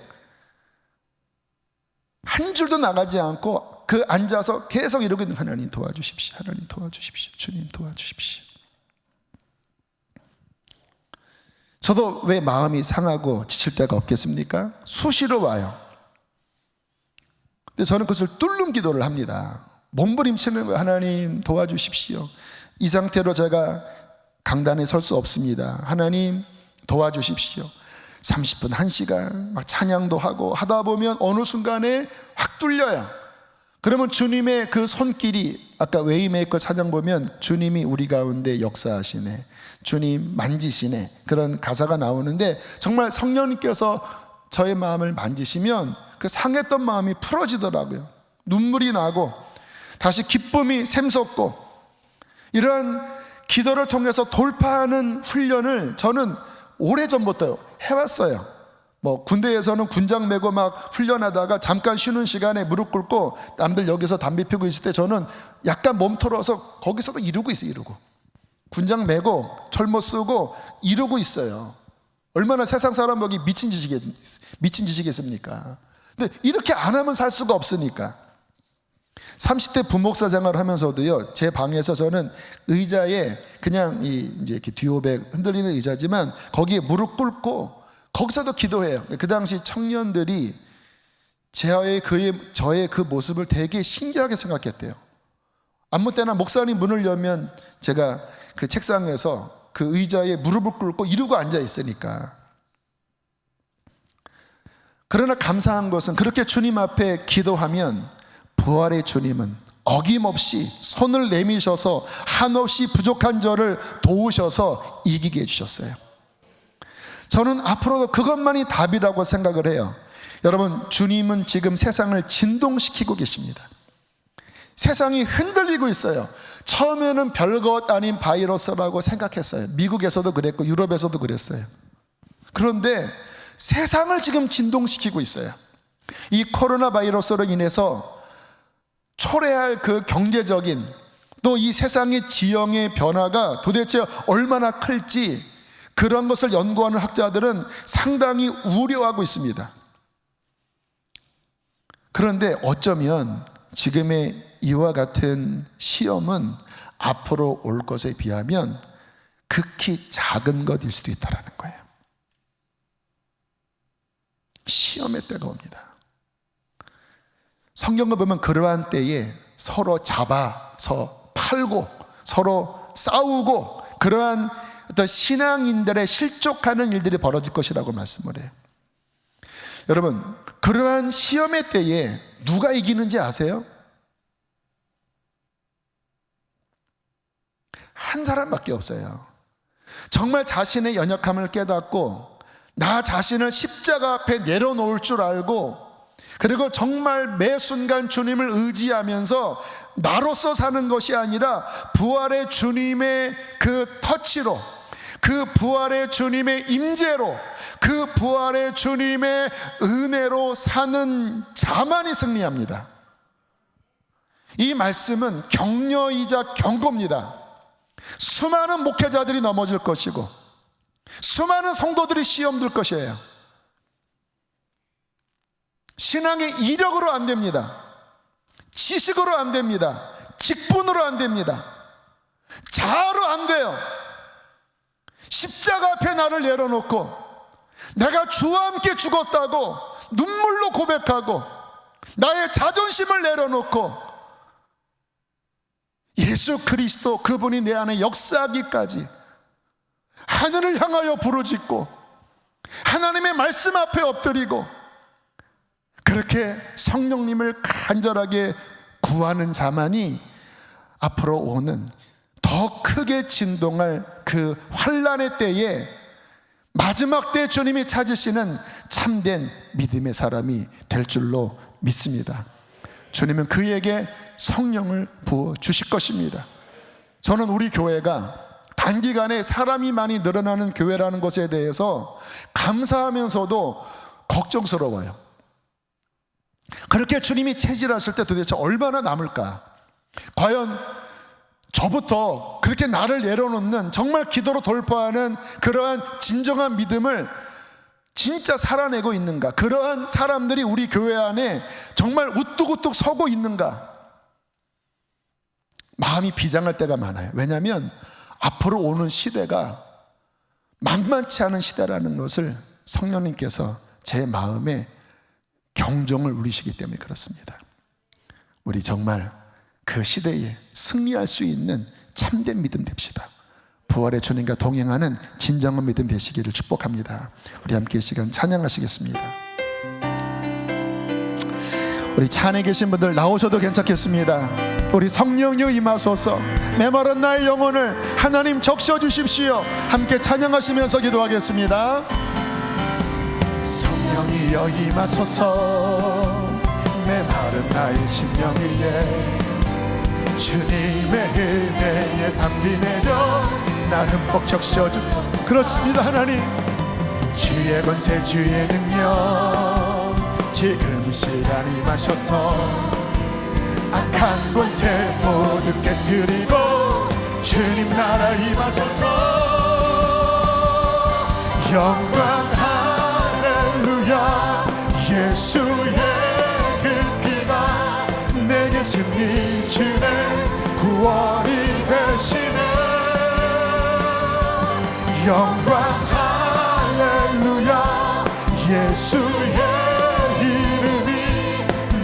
한 줄도 나가지 않고 그 앉아서 계속 이러고 있는 하나님 도와주십시오. 하나님 도와주십시오. 주님 도와주십시오. 저도 왜 마음이 상하고 지칠 때가 없겠습니까? 수시로 와요. 근데 저는 그것을 뚫는 기도를 합니다. 몸부림치는 거예요. 하나님 도와주십시오. 이 상태로 제가 강단에 설 수 없습니다. 하나님 도와주십시오. 30분, 1시간 막 찬양도 하고 하다 보면 어느 순간에 확 뚫려요. 그러면 주님의 그 손길이, 아까 웨이메이커 찬양 보면 주님이 우리 가운데 역사하시네, 주님 만지시네, 그런 가사가 나오는데 정말 성령님께서 저의 마음을 만지시면 그 상했던 마음이 풀어지더라고요. 눈물이 나고 다시 기쁨이 샘솟고, 이런 기도를 통해서 돌파하는 훈련을 저는 오래전부터 해왔어요. 뭐 군대에서는 군장 메고 막 훈련하다가 잠깐 쉬는 시간에 무릎 꿇고 남들 여기서 담배 피우고 있을 때 저는 약간 몸털어서 거기서도 이러고 있어요. 이러고 군장 메고 철모 쓰고 이러고 있어요. 얼마나 세상 사람 보기 미친 짓이겠습니까? 근데 이렇게 안 하면 살 수가 없으니까. 30대 부목사 생활을 하면서도요, 제 방에서 저는 의자에 그냥 이제 이렇게 듀오백 흔들리는 의자지만 거기에 무릎 꿇고 거기서도 기도해요. 그 당시 청년들이 저의 그 모습을 되게 신기하게 생각했대요. 아무 때나 목사님 문을 열면 제가 그 책상에서 그 의자에 무릎을 꿇고 이러고 앉아 있으니까. 그러나 감사한 것은 그렇게 주님 앞에 기도하면 부활의 주님은 어김없이 손을 내미셔서 한없이 부족한 저를 도우셔서 이기게 해주셨어요. 저는 앞으로도 그것만이 답이라고 생각을 해요. 여러분, 주님은 지금 세상을 진동시키고 계십니다. 세상이 흔들리고 있어요. 처음에는 별것 아닌 바이러스라고 생각했어요. 미국에서도 그랬고 유럽에서도 그랬어요. 그런데 세상을 지금 진동시키고 있어요. 이 코로나 바이러스로 인해서 초래할 그 경제적인, 또 이 세상의 지형의 변화가 도대체 얼마나 클지, 그런 것을 연구하는 학자들은 상당히 우려하고 있습니다. 그런데 어쩌면 지금의 이와 같은 시험은 앞으로 올 것에 비하면 극히 작은 것일 수도 있다는 거예요. 시험의 때가 옵니다. 성경을 보면 그러한 때에 서로 잡아서 팔고 서로 싸우고 그러한 어떤 신앙인들의 실족하는 일들이 벌어질 것이라고 말씀을 해요. 여러분, 그러한 시험의 때에 누가 이기는지 아세요? 한 사람밖에 없어요. 정말 자신의 연약함을 깨닫고 나 자신을 십자가 앞에 내려놓을 줄 알고, 그리고 정말 매 순간 주님을 의지하면서 나로서 사는 것이 아니라 부활의 주님의 그 터치로, 그 부활의 주님의 임재로, 그 부활의 주님의 은혜로 사는 자만이 승리합니다. 이 말씀은 격려이자 경고입니다. 수많은 목회자들이 넘어질 것이고 수많은 성도들이 시험 들 것이에요. 신앙의 이력으로 안 됩니다. 지식으로 안 됩니다. 직분으로 안 됩니다. 자아로 안 돼요. 십자가 앞에 나를 내려놓고 내가 주와 함께 죽었다고 눈물로 고백하고 나의 자존심을 내려놓고 예수 그리스도 그분이 내 안에 역사하기까지 하늘을 향하여 부르짖고 하나님의 말씀 앞에 엎드리고 그렇게 성령님을 간절하게 구하는 자만이 앞으로 오는 더 크게 진동할 그 환난의 때에 마지막 때 주님이 찾으시는 참된 믿음의 사람이 될 줄로 믿습니다. 주님은 그에게 성령을 부어 주실 것입니다. 저는 우리 교회가 단기간에 사람이 많이 늘어나는 교회라는 것에 대해서 감사하면서도 걱정스러워요. 그렇게 주님이 체질하실 때 도대체 얼마나 남을까? 과연 저부터 그렇게 나를 내려놓는, 정말 기도로 돌파하는 그러한 진정한 믿음을 진짜 살아내고 있는가? 그러한 사람들이 우리 교회 안에 정말 우뚝우뚝 서고 있는가? 마음이 비장할 때가 많아요. 왜냐하면 앞으로 오는 시대가 만만치 않은 시대라는 것을 성령님께서 제 마음에 경종을 울리시기 때문에 그렇습니다. 우리 정말 그 시대에 승리할 수 있는 참된 믿음 됩시다. 부활의 주님과 동행하는 진정한 믿음 되시기를 축복합니다. 우리 함께 이 시간 찬양하시겠습니다. 우리 찬에 계신 분들 나오셔도 괜찮겠습니다. 우리 성령여 임하소서. 메마른 나의 영혼을 하나님 적셔주십시오. 함께 찬양하시면서 기도하겠습니다. 성령이여 임하소서. 메마른 나의 심령 위에 주님의 은혜에 담비 내려 날 흠뻑 적셔주. 그렇습니다. 하나님, 주의 권세 주의 능력 지금 이 시간 임하셔서 악한 권세 모두 깨뜨리고 주님 나라 임하소서. 영광 할렐루야. 예수의 그 피가 내게 승리 주네 구원이 되시네. 영광 할렐루야. 예수의 이름이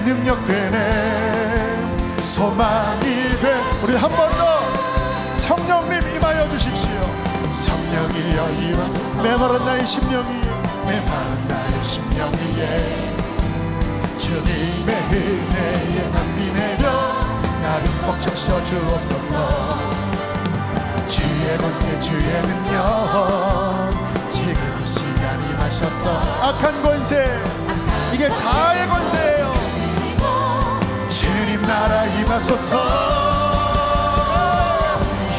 능력되네 소망이 돼. 우리 한 번 더 성령님 임하여 주십시오. 성령이여 임하소서. 메마른 나의 심령 위에 메마른 나의 심령 위에 주님의 은혜에 담비 내려 나를 꼭 적셔 주옵소서. 주의 권세 주의 능력 지금 이 시간 임하셔서 악한 권세, 이게 자아의 권세예요. 주님 나라 임하소서.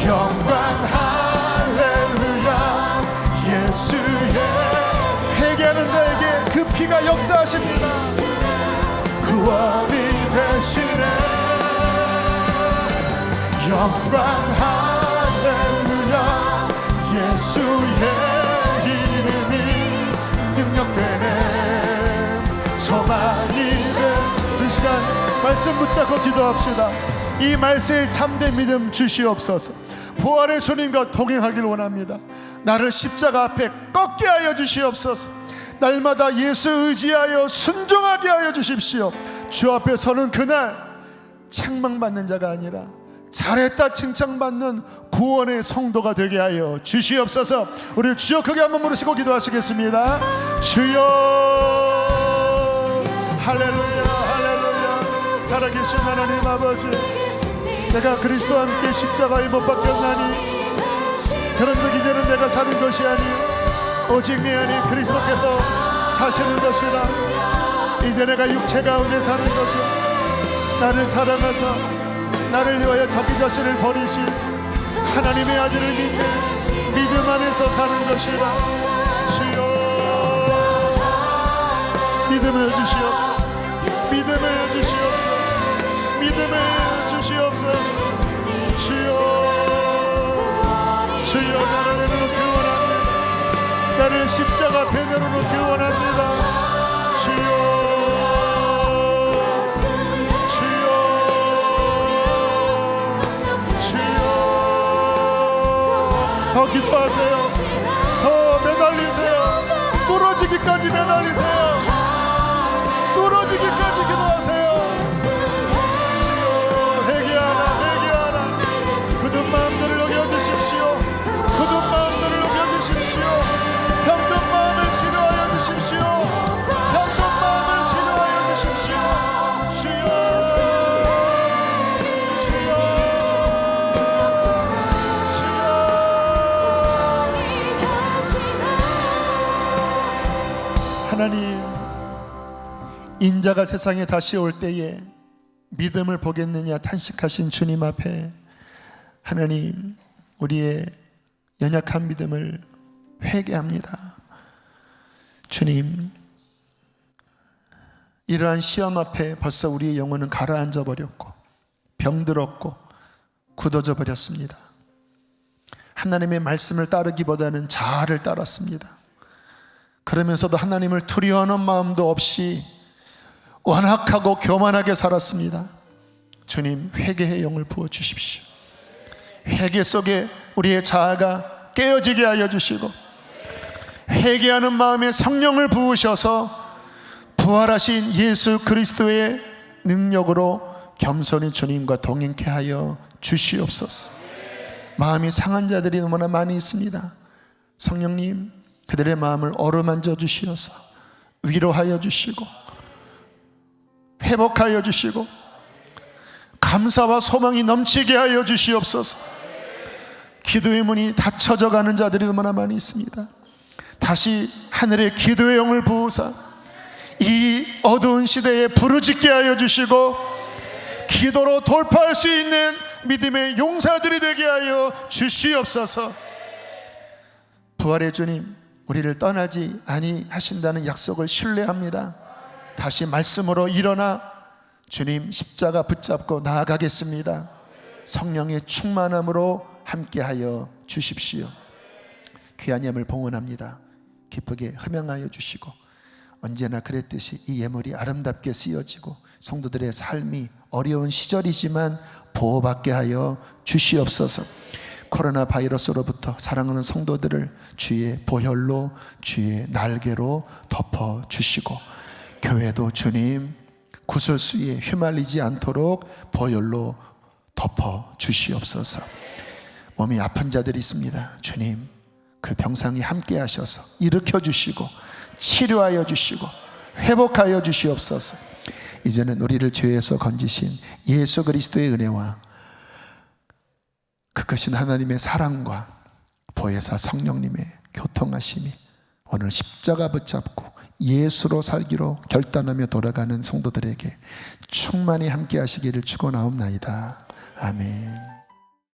영광 할렐루야. 예수의 회개하는 자에게 그 피가 역사하십니다. 구원이 되시네. 영광 할렐루야. 예수의 이름이 능력되네 소망이 돼. 이 시간 말씀 붙잡고 기도합시다. 이 말씀에 참된 믿음 주시옵소서. 부활의 주님과 동행하길 원합니다. 나를 십자가 앞에 꺾게 하여 주시옵소서. 날마다 예수 의지하여 순종하게 하여 주십시오. 주 앞에 서는 그날 책망받는 자가 아니라 잘했다 칭찬받는 구원의 성도가 되게 하여 주시옵소서. 우리 주여 크게 한번 부르시고 기도하시겠습니다. 주여 할렐루야, 할렐루야. 살아계신 하나님 아버지, 내가 그리스도와 함께 십자가에 못 박혔나니 그런 적 이제는 내가 사는 것이 아니요 오직 내 안에 그리스도께서 사시는 것이라. 이제 내가 육체 가운데 사는 것이 나를 사랑하사 나를 위하여 자기 자신을 버리신 하나님의 아들을 믿는 믿음 안에서 사는 것이라. 주여 믿음을 주시옵소서. 믿음을 주시옵소서. 믿음을 주시옵소서. 주여 주여 나를 내려놓길 원합니다. 나를 십자가 앞에 내려놓길 원합니다. 주여 더 기뻐하세요. 더 매달리세요. 부러지기까지 매달리세요. 부러지기까지 기도하세요. 주여 회개하라, 회개하라. 굳은 마음들을 녹여주십시오. 굳은 마음들을 녹여주십시오. 병든 마음을 치료하여 주십시오. 병든 마음을 치료하여 주십시오. 주여 하나님, 인자가 세상에 다시 올 때에 믿음을 보겠느냐 탄식하신 주님 앞에 하나님, 우리의 연약한 믿음을 회개합니다. 주님, 이러한 시험 앞에 벌써 우리의 영혼은 가라앉아 버렸고 병들었고 굳어져 버렸습니다. 하나님의 말씀을 따르기보다는 자아를 따랐습니다. 그러면서도 하나님을 두려워하는 마음도 없이 완악하고 교만하게 살았습니다. 주님, 회개의 영을 부어주십시오. 회개 속에 우리의 자아가 깨어지게 하여 주시고 회개하는 마음에 성령을 부으셔서 부활하신 예수 그리스도의 능력으로 겸손히 주님과 동행케 하여 주시옵소서. 마음이 상한 자들이 너무나 많이 있습니다. 성령님, 그들의 마음을 어루만져 주시어서 위로하여 주시고 회복하여 주시고 감사와 소망이 넘치게 하여 주시옵소서. 기도의 문이 닫혀져 가는 자들이 너무나 많이 있습니다. 다시 하늘의 기도의 영을 부으사 이 어두운 시대에 부르짖게 하여 주시고 기도로 돌파할 수 있는 믿음의 용사들이 되게 하여 주시옵소서. 부활의 주님, 우리를 떠나지 아니하신다는 약속을 신뢰합니다. 다시 말씀으로 일어나 주님 십자가 붙잡고 나아가겠습니다. 성령의 충만함으로 함께하여 주십시오. 귀한 예물 봉헌합니다. 기쁘게 흠양하여 주시고 언제나 그랬듯이 이 예물이 아름답게 쓰여지고 성도들의 삶이 어려운 시절이지만 보호받게 하여 주시옵소서. 코로나 바이러스로부터 사랑하는 성도들을 주의 보혈로 주의 날개로 덮어 주시고 교회도 주님 구설수에 휘말리지 않도록 보혈로 덮어 주시옵소서. 몸이 아픈 자들이 있습니다. 주님, 그 병상에 함께 하셔서 일으켜 주시고 치료하여 주시고 회복하여 주시옵소서. 이제는 우리를 죄에서 건지신 예수 그리스도의 은혜와 그 크신 하나님의 사랑과 보혜사 성령님의 교통하심이 오늘 십자가 붙잡고 예수로 살기로 결단하며 돌아가는 성도들에게 충만히 함께 하시기를 축원하옵나이다. 아멘.